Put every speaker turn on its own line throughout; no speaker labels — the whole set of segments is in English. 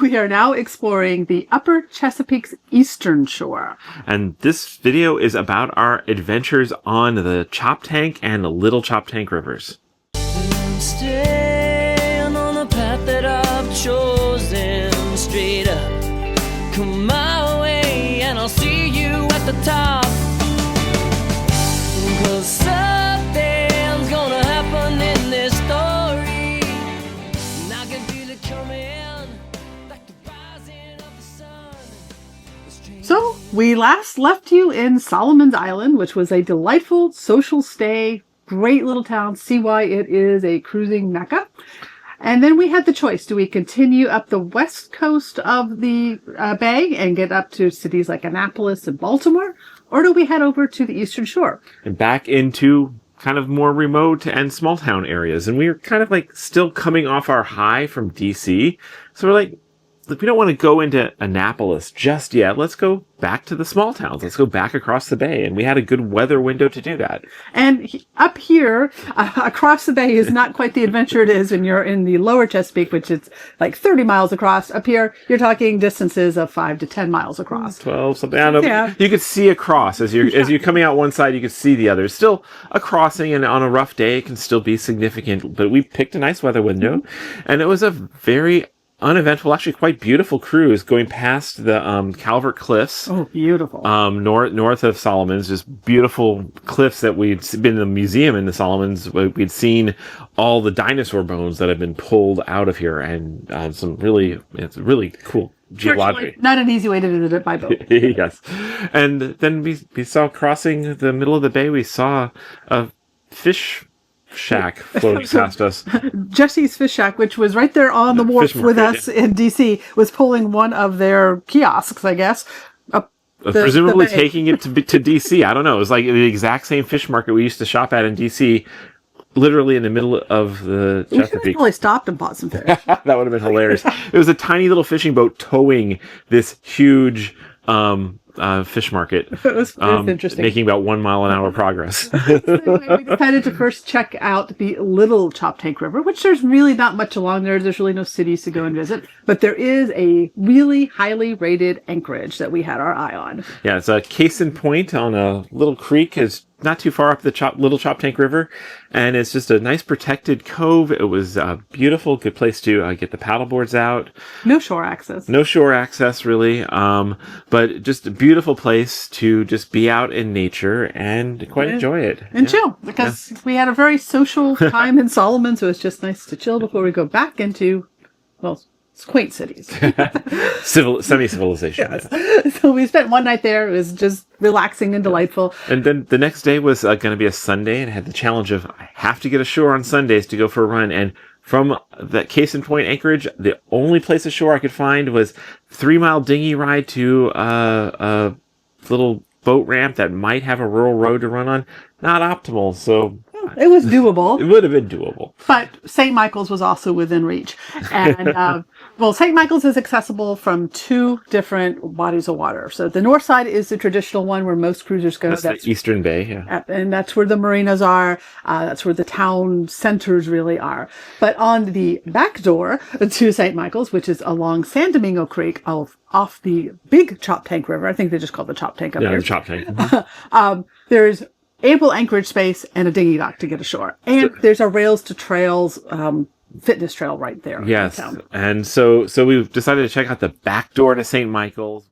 We are now exploring the Upper Chesapeake's eastern shore.
And this video is about our adventures on the Choptank and the Little Choptank rivers.
Staying on the path that I've chosen, straight up, come my way, and I'll see you at the top. 'Cause something's gonna happen in this story, and I can feel it coming, like the rising of the sun.
So, we last left you in Solomon's Island, which was a delightful social stay, great little town. See why it is a cruising mecca. And then we had the choice. Do we continue up the west coast of the bay and get up to cities like Annapolis and Baltimore? Or do we head over to the eastern shore?
And back into kind of more remote and small town areas. And we were kind of like still coming off our high from DC. So we're like, we don't want to go into Annapolis just yet. Let's go back to the small towns. Let's go back across the bay. And we had a good weather window to do that.
And up here, across the bay is not quite the adventure it is when you're in the lower Chesapeake, which is like 30 miles across. Up here, you're talking distances of 5 to 10 miles across.
12, something. I don't know.
Yeah.
You could see across as you're coming out one side, you could see the other. Still a crossing, and on a rough day, it can still be significant. But we picked a nice weather window, and it was a very uneventful, actually quite beautiful cruise going past the Calvert Cliffs.
Oh, beautiful.
North of Solomon's, just beautiful cliffs that we'd been in the museum in the Solomons. We'd seen all the dinosaur bones that had been pulled out of here, and it's really cool geology.
Not an easy way to visit it by boat.
Yes. And then we saw crossing the middle of the bay, we saw a fish shack floating past us.
Jesse's Fish Shack, which was right there on the wharf with us in DC, was pulling one of their kiosks, I guess.
Presumably taking it to DC. I don't know. It was like the exact same fish market we used to shop at in DC, literally in the middle of the
We should
Chesapeake.
have probably stopped and bought some fish.
That would have been hilarious. It was a tiny little fishing boat towing this huge fish market.
It was interesting.
Making about 1 mile an hour progress.
So anyway, we decided to first check out the Little Choptank River, which there's really not much along there. There's really no cities to go and visit. But there is a really highly rated anchorage that we had our eye on.
Yeah, it's a case in point on a little creek. It's not too far up the Little Choptank River, and it's just a nice protected cove. It was beautiful, good place to get the paddleboards out.
No shore access.
No shore access, really, but just a beautiful place to just be out in nature and quite enjoy it.
And chill, because we had a very social time in Solomon, so it's just nice to chill before we go back into, well, quaint cities.
Semi-civilization.
Yes. Yeah. So we spent one night there. It was just relaxing and delightful.
And then the next day was going to be a Sunday, and I had the challenge of I have to get ashore on Sundays to go for a run. And from that case in point anchorage, the only place ashore I could find was 3-mile dinghy ride to a little boat ramp that might have a rural road to run on. Not optimal, so
it was doable.
It would have been doable.
But St. Michael's was also within reach. And, well, St. Michael's is accessible from 2 different bodies of water. So the north side is the traditional one where most cruisers go.
That's the Eastern Bay, yeah.
And that's where the marinas are. That's where the town centers really are. But on the back door to St. Michael's, which is along San Domingo Creek off the big Choptank River, I think they just call it the Choptank up here.
Yeah, the Choptank.
There's ample anchorage space and a dinghy dock to get ashore. And there's a rails to trails fitness trail right there.
Yes.
In town.
And so we've decided to check out the back door to St. Michael's.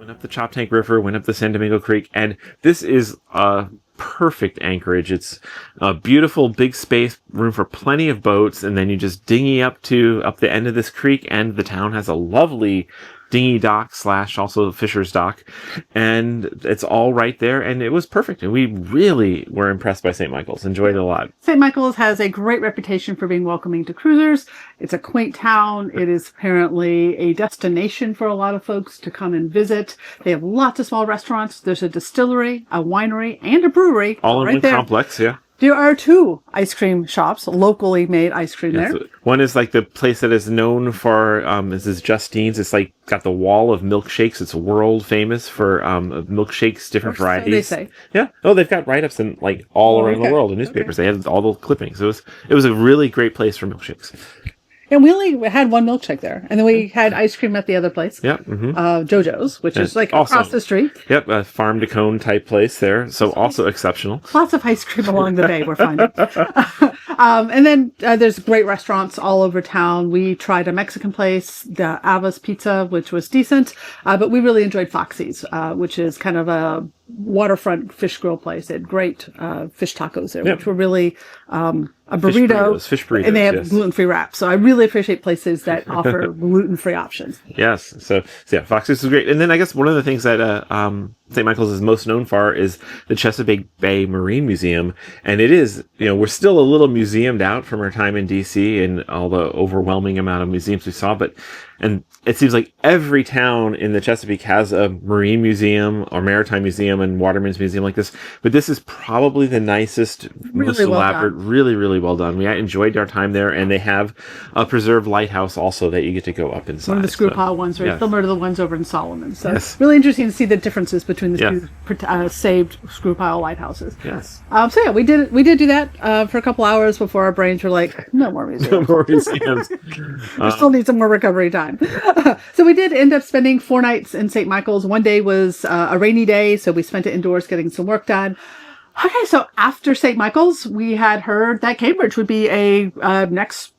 Up the Choptank River, went up the San Domingo Creek, and this is a perfect anchorage. It's a beautiful big space, room for plenty of boats, and then you just dinghy up the end of this creek, and the town has a lovely dinghy dock / also Fisher's Dock. And it's all right there. And it was perfect. And we really were impressed by St. Michael's. Enjoyed it a lot.
St. Michael's has a great reputation for being welcoming to cruisers. It's a quaint town. It is apparently a destination for a lot of folks to come and visit. They have lots of small restaurants. There's a distillery, a winery, and a brewery.
All in
right
one
there.
complex, yeah.
There are 2 ice cream shops, locally made ice cream there.
One is like the place that is known for, this is Justine's. It's like got the wall of milkshakes. It's world famous for milkshakes, different varieties.
So they say.
Yeah. Oh, they've got write-ups in like all around the world in newspapers. They had all the clippings. It was a really great place for milkshakes.
And we only had 1 milkshake there. And then we had ice cream at the other place.
Yeah. Mm-hmm.
JoJo's, which is like
also,
across the street.
Yep. A farm to cone type place there. So also exceptional.
Lots of ice cream along the bay, we're finding. And then there's great restaurants all over town. We tried a Mexican place, the Ava's Pizza, which was decent. But we really enjoyed Foxy's, which is kind of a waterfront fish grill place. They had great fish tacos there, which were really a burrito.
Fish burritos,
and they have gluten-free wraps. So I really appreciate places that offer gluten-free options.
Yes. So yeah, Foxy's is great. And then I guess one of the things that St. Michael's is most known for is the Chesapeake Bay Marine Museum. And it is, we're still a little museumed out from our time in DC and all the overwhelming amount of museums we saw. And it seems like every town in the Chesapeake has a marine museum or maritime museum and waterman's museum like this. But this is probably the nicest, most elaborate, really, really well done. We enjoyed our time there, and they have a preserved lighthouse also that you get to go up inside.
One of the screw pile ones, right? Similar to the ones over in Solomon. So
yes.
Really interesting to see the differences between the 2 saved screw pile lighthouses.
Yes.
So yeah, we did do that for a couple hours before our brains were like, no more museums.
No more museums.
We still need some more recovery time. So we did end up spending 4 nights in St. Michael's. One day was a rainy day, so we spent it indoors getting some work done. Okay, so after St. Michael's, we had heard that Cambridge would be a next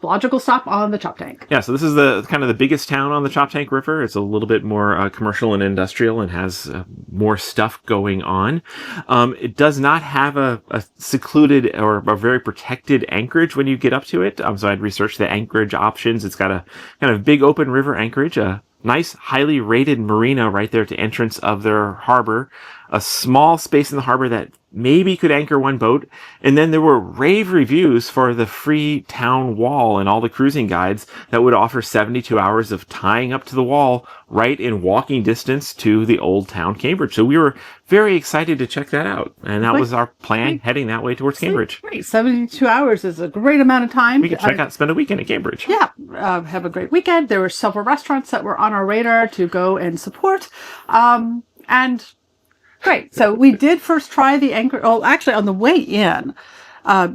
logical stop on the Choptank.
Yeah, so this is the kind of the biggest town on the Choptank River. It's a little bit more commercial and industrial and has more stuff going on. It does not have a secluded or a very protected anchorage when you get up to it. So I'd researched the anchorage options. It's got a kind of big open river anchorage, a nice, highly rated marina right there at the entrance of their harbor, a small space in the harbor that maybe could anchor 1 boat. And then there were rave reviews for the free town wall and all the cruising guides that would offer 72 hours of tying up to the wall right in walking distance to the old town Cambridge. So we were very excited to check that out. And that was our plan heading that way towards Cambridge.
Great. 72 hours is a great amount of time.
We could spend a weekend at Cambridge.
Yeah. Have a great weekend. There were several restaurants that were on our radar to go and support. And great. So we did first try the anchor. Oh, actually, on the way in,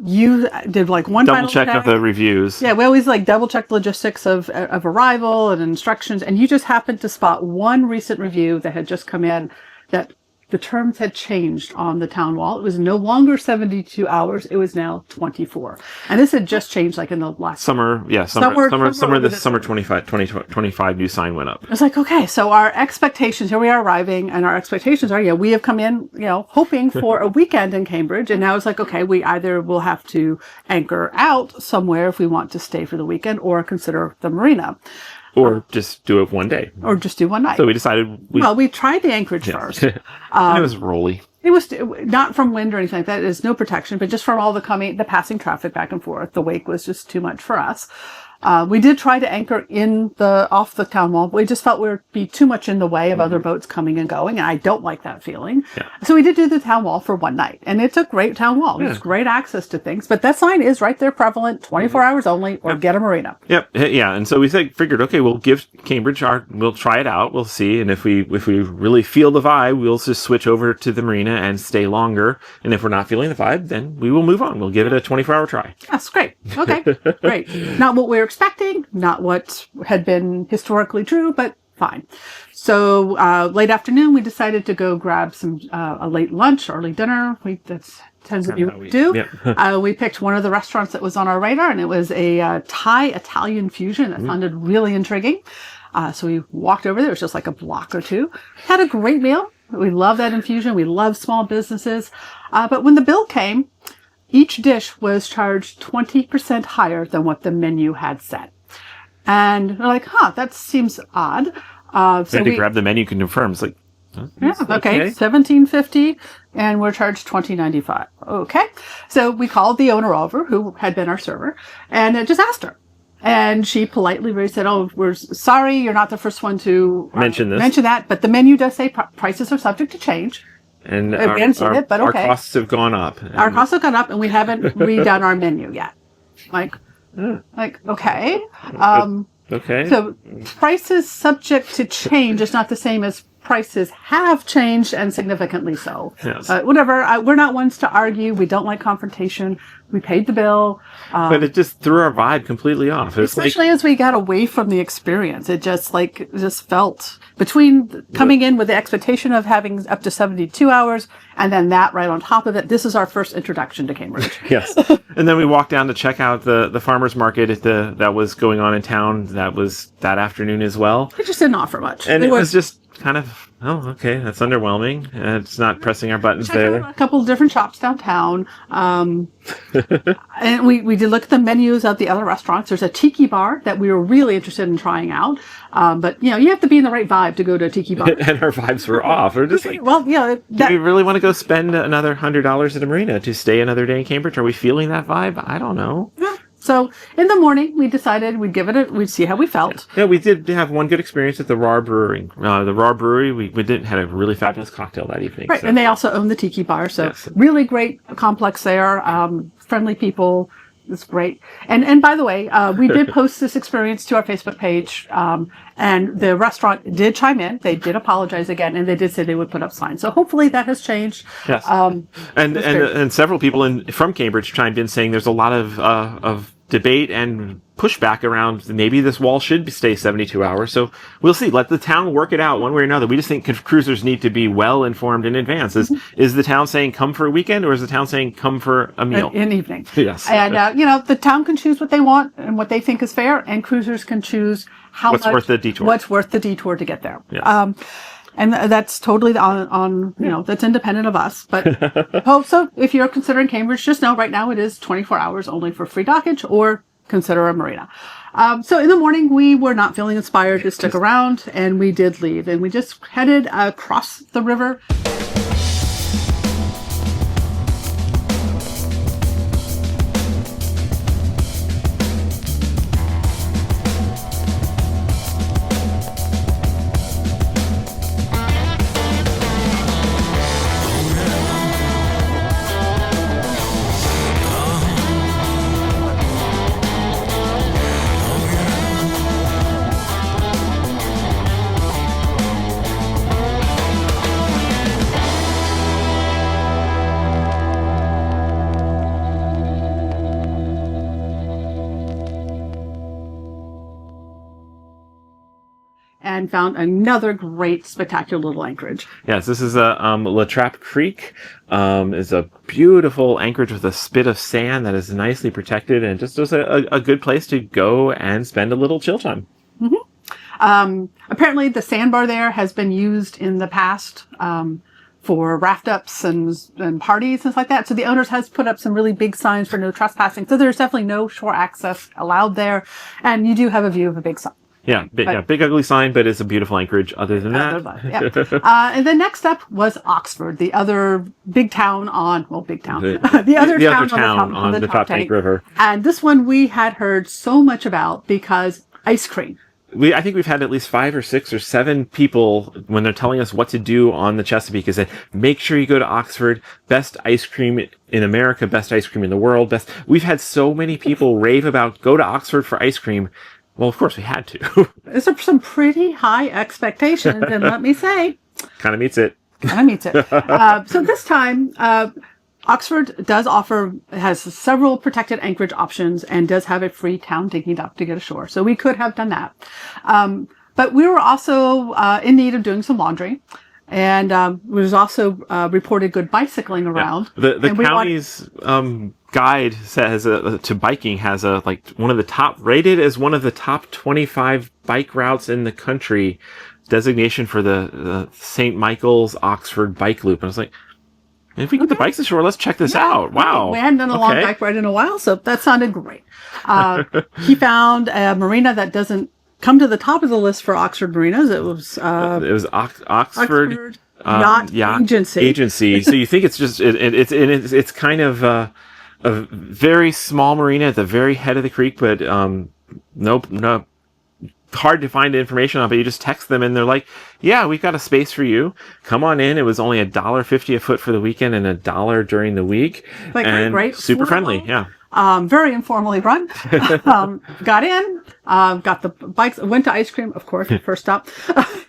you did like one
double check of the reviews.
Yeah, we always like double check the logistics of arrival and instructions. And you just happened to spot one recent review that had just come in that the terms had changed on the town wall. It was no longer 72 hours. It was now 24. And this had just changed like in the last
summer this summer 2025 new sign went up.
I was like, okay, so our expectations, here we are arriving, and our expectations are, we have come in, hoping for a weekend in Cambridge. And now it's like, okay, we either will have to anchor out somewhere if we want to stay for the weekend or consider the marina.
Or just do it one day.
Or just do one night.
So we decided... we
tried the anchorage first.
It was rolly.
It was not from wind or anything like that. There's no protection, but just from all the passing traffic back and forth. The wake was just too much for us. We did try to anchor off the town wall. We just felt we would be too much in the way of other boats coming and going, and I don't like that feeling. Yeah. So we did do the town wall for one night, and it's a great town wall. There's great access to things, but that sign is right there prevalent, 24 hours only, or get a marina.
Yep. Yeah. And so we figured, okay, we'll give Cambridge we'll try it out. We'll see. And if we really feel the vibe, we'll just switch over to the marina and stay longer. And if we're not feeling the vibe, then we will move on. We'll give it a 24-hour try.
That's great. Okay. Great. Not what we were expecting, not what had been historically true, but fine. So late afternoon, we decided to go grab a late lunch, early dinner. That tends to be what we do. Yep. We picked one of the restaurants that was on our radar, and it was a Thai-Italian fusion that sounded really intriguing. So we walked over there. It was just like a block or two. Had a great meal. We love that infusion. We love small businesses. But when the bill came, each dish was charged 20% higher than what the menu had said. And they're like, that seems odd.
So we had to grab the menu and confirm. It's like,
yeah, okay, $17.50, and we're charged $20.95. Okay, so we called the owner over, who had been our server, and just asked her. And she politely said, "Oh, we're sorry, you're not the first one to
mention
that, but the menu does say prices are subject to change."
And
our
costs have gone up.
Our costs have gone up, and we haven't redone our menu yet. Okay.
Okay.
So prices subject to change is not the same as prices have changed, and significantly so.
Yes.
Whatever. We're not ones to argue. We don't like confrontation. We paid the bill.
But it just threw our vibe completely off.
Especially as we got away from the experience. It just felt between coming in with the expectation of having up to 72 hours and then that right on top of it. This is our first introduction to Cambridge.
Yes. And then we walked down to check out the farmer's market that was going on in town. That was that afternoon as well.
It just didn't offer much.
And it was just kind of, okay, that's underwhelming. It's not pressing our buttons there.
A couple of different shops downtown. And we did look at the menus of the other restaurants. There's a tiki bar that we were really interested in trying out. But, you have to be in the right vibe to go to a tiki bar.
And our vibes were off. We're just like, do we really want to go spend another $100 at a marina to stay another day in Cambridge? Are we feeling that vibe? I don't know.
Yeah. So in the morning, we decided we'd see how we felt.
Yeah, we did have one good experience at the Raw Brewery. The Raw Brewery, we had a really fabulous cocktail that evening.
Right, so. And they also own the Tiki Bar, so yes. Really great complex there. Friendly people. It's great. And by the way, we did post this experience to our Facebook page, and the restaurant did chime in. They did apologize again, and they did say they would put up signs. So hopefully that has changed.
Yes. And several people from Cambridge chimed in saying there's a lot of debate and pushback around maybe this wall should stay 72 hours. So we'll see. Let the town work it out one way or another. We just think cruisers need to be well informed in advance. Is the town saying come for a weekend, or is the town saying come for a meal?
An evening.
Yes.
And, the town can choose what they want and what they think is fair, and cruisers can choose what's worth the detour to get there.
Yes.
And that's totally that's independent of us. But so if you're considering Cambridge, just know right now it is 24 hours only for free dockage, or consider a marina. So in the morning, we were not feeling inspired to stick around, and we did leave. And we just headed across the river. And found another great, spectacular little anchorage.
Yes, this is La Trappe Creek. Is a beautiful anchorage with a spit of sand that is nicely protected, and just was a good place to go and spend a little chill time.
Mm-hmm. Apparently, the sandbar there has been used in the past for raft ups and parties, things like that. So the owners has put up some really big signs for no trespassing. So there's definitely no shore access allowed there, and you do have a view of a big sign.
Yeah, big ugly sign, but it's a beautiful anchorage. Other than that,
and then next up was Oxford, the other big town big town, the other town on the
Choptank River.
And this one we had heard so much about because ice cream.
I think we've had at least 5 or 6 or 7 people when they're telling us what to do on the Chesapeake is that make sure you go to Oxford. Best ice cream in America, best ice cream in the world. We've had so many people rave about go to Oxford for ice cream. Well, of course we had to.
There's some pretty high expectations, and let me say,
kind of meets it.
So this time, Oxford has several protected anchorage options and does have a free town digging dock to get ashore. So we could have done that. But we were also in need of doing some laundry. And was also reported good bicycling around.
Yeah. The county's guide says to biking has one of the top, rated as one of the top 25 bike routes in the country, designation for the St. Michael's Oxford bike loop. And I was like, If we get the bikes ashore, let's check this out. Wow.
We hadn't done a long bike ride in a while, so that sounded great. He found a marina that doesn't come to the top of the list for Oxford marinas. It was Oxford Yacht Agency. So you think it's just it's kind of a very small marina at the very head of the creek, but nope. Hard to find information on, but you just text them and they're like, yeah, we've got a space for you. Come on in. It was only $1.50 a foot for the weekend and $1 during the week. Great. Super friendly. Yeah. Very informally run. Got in, got the bikes, went to ice cream, of course, first stop.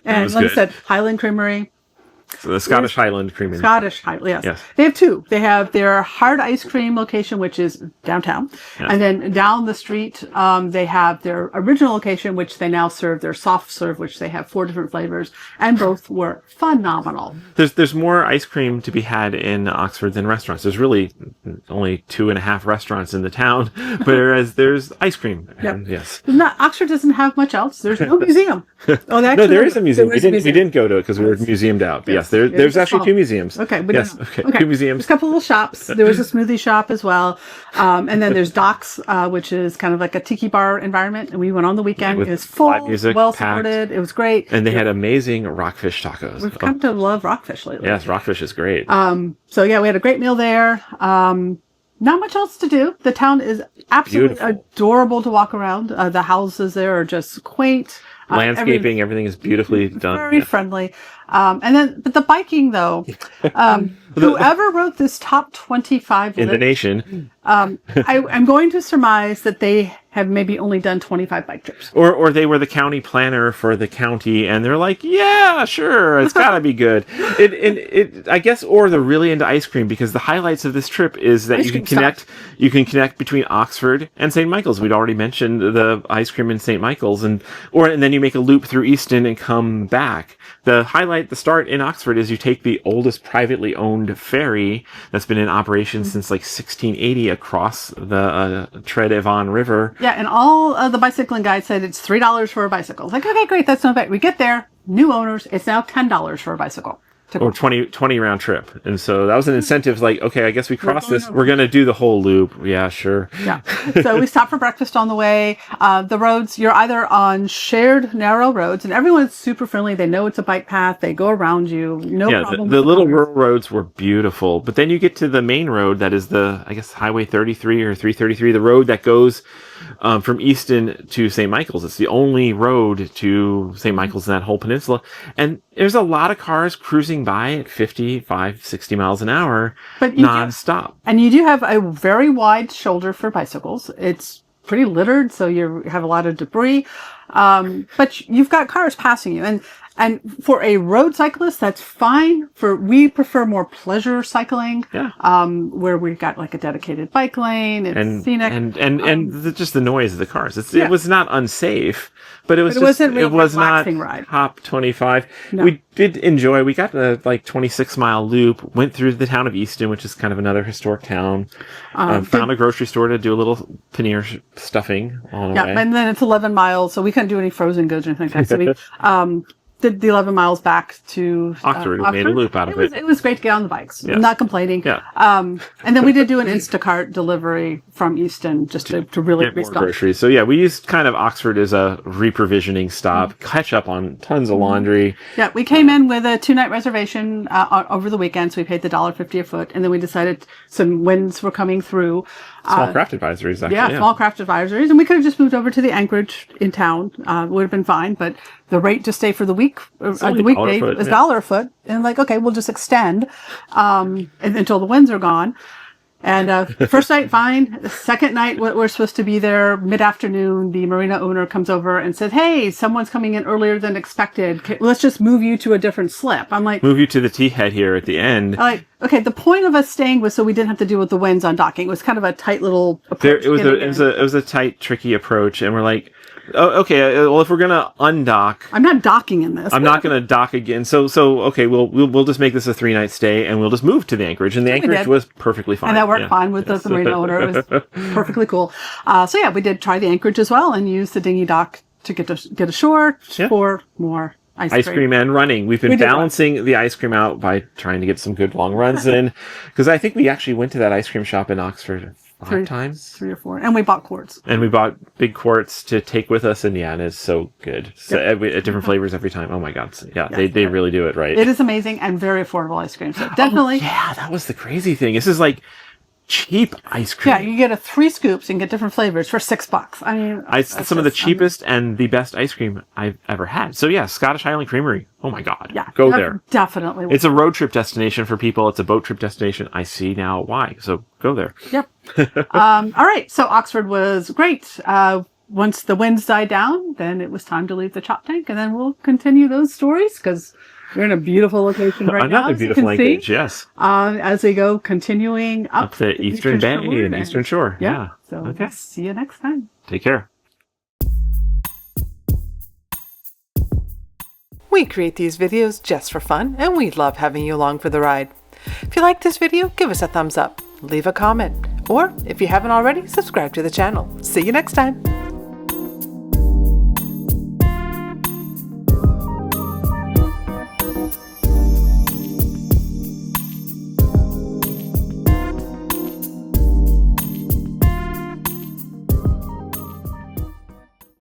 And like I said, Highland Creamery.
So the Scottish Highland Creamery.
Scottish Highland, yes. They have two. They have their hard ice cream location, which is downtown. Yes. And then down the street, they have their original location, which they now serve their soft serve, which they have 4 different flavors. And both were phenomenal.
There's more ice cream to be had in Oxford than restaurants. There's really only 2.5 restaurants in the town, whereas there's ice cream. And yes.
Oxford doesn't have much else. There's no museum.
No, there is a museum. We didn't go to it because we were museumed out. Yes, there's actually 2 museums.
Okay.
2 museums.
There's a couple little shops. There was a smoothie shop as well. And then there's Docks, which is kind of like a tiki bar environment. And we went on the weekend. It was full, well supported. It was great.
And they had amazing rockfish tacos.
We've come to love rockfish lately.
Yes, rockfish is great.
So yeah, we had a great meal there. Not much else to do. The town is absolutely adorable to walk around. The houses there are just quaint.
Landscaping, everything is beautifully done.
Very friendly. But the biking though, whoever wrote this top 25
in the nation,
I'm going to surmise that they have maybe only done 25 bike trips.
Or they were the county planner for the county and they're like, yeah, sure, it's gotta be good. I guess, or they're really into ice cream because the highlights of this trip is that you can connect between Oxford and St. Michael's. We'd already mentioned the ice cream in St. Michael's and then you make a loop through Easton and come back. The start in Oxford is you take the oldest privately owned ferry that's been in operation since like 1680 across the Tread Avon River.
Yeah, and all of the bicycling guides said it's $3 for a bicycle. Like, okay, great, that's not bad. We get there, new owners, it's now $10 for a bicycle.
Or 20 round trip. And so that was an incentive like, okay, I guess we crossed this. We're going to do the whole loop. Yeah, sure.
Yeah. So we stopped for breakfast on the way. The roads, you're either on shared narrow roads and everyone's super friendly. They know it's a bike path. They go around you. No problem.
The little rural roads were beautiful. But then you get to the main road that is Highway 33 or 333, the road that goes from Easton to St. Michael's. It's the only road to St. Michael's in that whole peninsula. And there's a lot of cars cruising by at 55, 60 miles an hour, non-stop.
And you do have a very wide shoulder for bicycles. It's pretty littered, so you have a lot of debris. But you've got cars passing you. And for a road cyclist, that's fine. We prefer more pleasure cycling, where we've got like a dedicated bike lane and scenic,
and just the noise of the cars. It was not unsafe, but it was not
ride.
Top 25.
No.
We did enjoy. We got the 26-mile loop. Went through the town of Easton, which is kind of another historic town. Found a grocery store to do a little paneer stuffing on the way.
And then it's 11 miles, so we couldn't do any frozen goods or anything like that. So we did the 11 miles back to
Oxford. We made a loop out of it.
It was great to get on the bikes.
Yes.
I'm not complaining.
Yeah.
And then we did do an Instacart delivery from Easton just to really
get more groceries. So yeah, we used kind of Oxford as a reprovisioning stop, catch up on tons of laundry.
Yeah, we came in with a 2-night reservation over the weekend, so we paid the $1.50 a foot, and then we decided some winds were coming through.
Small craft advisories, actually.
Yeah, small craft advisories. And we could have just moved over to the anchorage in town. Would have been fine. But the rate to stay for the weekday is $1 a foot. And okay, we'll just extend until the winds are gone. And first night, fine. The second night, we're supposed to be there mid-afternoon. The marina owner comes over and says, hey, someone's coming in earlier than expected. Let's just move you to a different slip. I'm like...
Move you to the T-head here at the end.
Okay, the point of us staying was so we didn't have to deal with the winds on docking. It was kind of a tight little approach.
It was a tight, tricky approach. And we're like... Oh, okay. Well, if we're gonna undock,
I'm not docking in this.
I'm not gonna dock again. So okay. We'll just make this a 3-night stay, and we'll just move to the anchorage. And the anchorage was perfectly fine,
and that worked fine with the marina owner. It was perfectly cool. So we did try the anchorage as well, and use the dinghy dock to get ashore for more
ice cream and running. We've been
We did
balancing the ice cream out by trying to get some good long runs in, because I think we actually went to that ice cream shop in Oxford 5 times.
3 or 4. And we bought quarts.
And we bought big quarts to take with us, and and it's so good. So at different flavors every time. Oh my God. So, they really do it right.
It is amazing and very affordable ice cream. So definitely.
Yeah, that was the crazy thing. This is like cheap ice cream.
Yeah, you get 3 scoops and get different flavors for $6. I mean,
it's some of the cheapest and the best ice cream I've ever had. So yeah, Scottish Highland Creamery. Oh my God.
Yeah,
Go there.
Definitely.
It's a road trip destination for people. It's a boat trip destination. I see now why. So go there.
Yep. All right. So Oxford was great. Once the winds died down, then it was time to leave the Choptank, and then we'll continue those stories because we're in a beautiful location right now.
Another beautiful anchorage, yes.
As we go, continuing up
the Eastern Bay and Eastern Shore. Yeah.
So
okay.
See you next time.
Take care.
We create these videos just for fun, and we love having you along for the ride. If you like this video, give us a thumbs up, leave a comment, or if you haven't already, subscribe to the channel. See you next time.